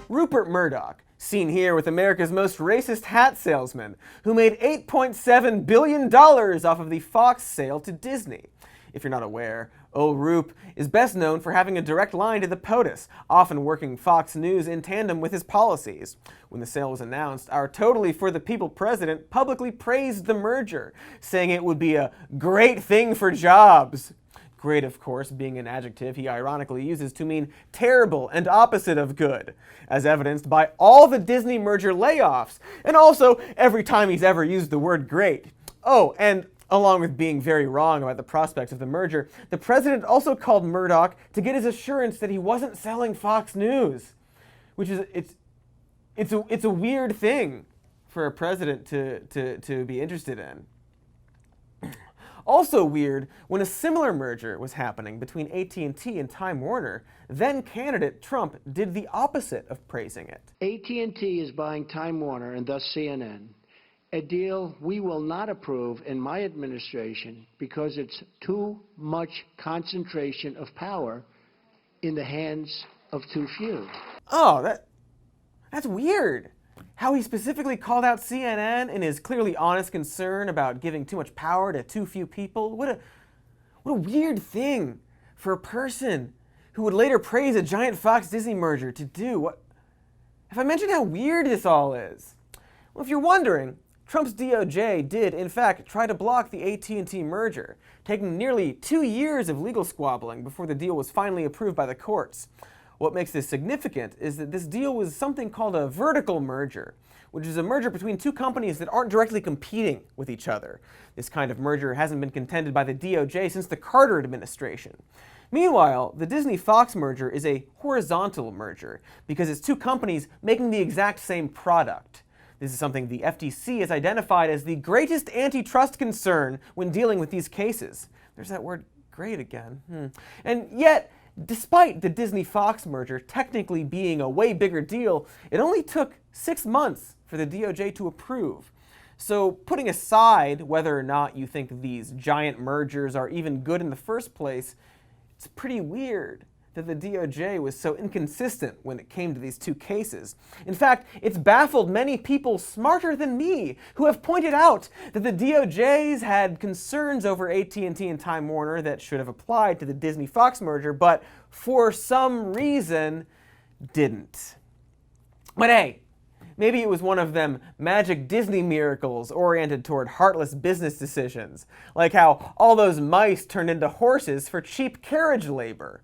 Rupert Murdoch, seen here with America's most racist hat salesman, who made $8.7 billion off of the Fox sale to Disney. If you're not aware, old Rupe is best known for having a direct line to the POTUS, often working Fox News in tandem with his policies. When the sale was announced, our totally for the people president publicly praised the merger, saying it would be a great thing for jobs. Great, of course, being an adjective he ironically uses to mean terrible and opposite of good, as evidenced by all the Disney merger layoffs, and also every time he's ever used the word great. Oh, and along with being very wrong about the prospects of the merger, the president also called Murdoch to get his assurance that he wasn't selling Fox News, which is it's a weird thing for a president to be interested in. Also weird, when a similar merger was happening between AT&T and Time Warner, then candidate Trump did the opposite of praising it. AT&T is buying Time Warner and thus CNN, a deal we will not approve in my administration because it's too much concentration of power in the hands of too few. Oh, that's weird. How he specifically called out CNN in his clearly honest concern about giving too much power to too few people. What a weird thing for a person who would later praise a giant Fox-Disney merger to do. What? Have I mentioned how weird this all is? Well, if you're wondering, Trump's DOJ did, in fact, try to block the AT&T merger, taking nearly 2 years of legal squabbling before the deal was finally approved by the courts. What makes this significant is that this deal was something called a vertical merger, which is a merger between two companies that aren't directly competing with each other. This kind of merger hasn't been contended by the DOJ since the Carter administration. Meanwhile, the Disney-Fox merger is a horizontal merger because it's two companies making the exact same product. This is something the FTC has identified as the greatest antitrust concern when dealing with these cases. There's that word great again. And yet, despite the Disney-Fox merger technically being a way bigger deal, it only took 6 months for the DOJ to approve. So putting aside whether or not you think these giant mergers are even good in the first place, it's pretty weird that the DOJ was so inconsistent when it came to these two cases. In fact, it's baffled many people smarter than me who have pointed out that the DOJ's had concerns over AT&T and Time Warner that should have applied to the Disney-Fox merger, but for some reason didn't. But hey, maybe it was one of them magic Disney miracles oriented toward heartless business decisions, like how all those mice turned into horses for cheap carriage labor.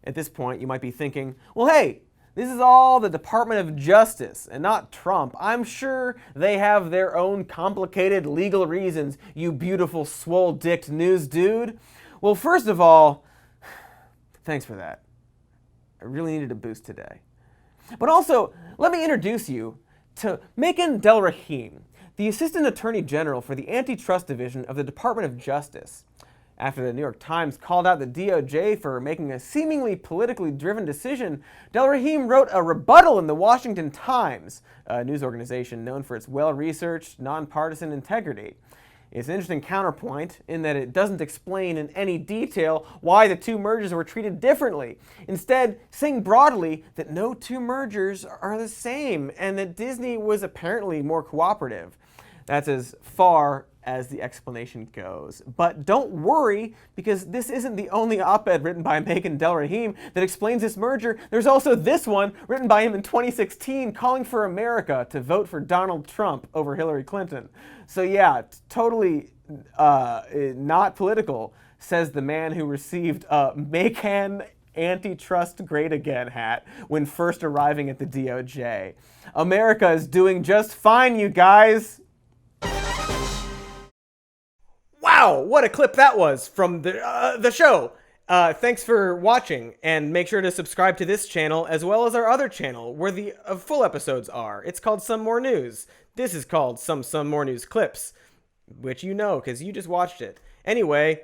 At this point, you might be thinking, well, hey, this is all the Department of Justice and not Trump. I'm sure they have their own complicated legal reasons, you beautiful swole-dicked news dude. Well, first of all, thanks for that. I really needed a boost today. But also, let me introduce you to Makan Delrahim, the Assistant Attorney General for the Antitrust Division of the Department of Justice. After the New York Times called out the DOJ for making a seemingly politically driven decision, Delrahim wrote a rebuttal in the Washington Times, a news organization known for its well-researched, nonpartisan integrity. It's an interesting counterpoint in that it doesn't explain in any detail why the two mergers were treated differently, instead saying broadly that no two mergers are the same and that Disney was apparently more cooperative. That's as far as the explanation goes. But don't worry, because this isn't the only op-ed written by Makan Delrahim that explains this merger. There's also this one written by him in 2016 calling for America to vote for Donald Trump over Hillary Clinton. So yeah, totally not political, says the man who received a Makan Antitrust Great Again hat when first arriving at the DOJ. America is doing just fine, you guys. Wow, what a clip that was from the show. Thanks for watching, and make sure to subscribe to this channel as well as our other channel where the full episodes are. It's called Some More News. This is called Some More News Clips, which you know because you just watched it. Anyway,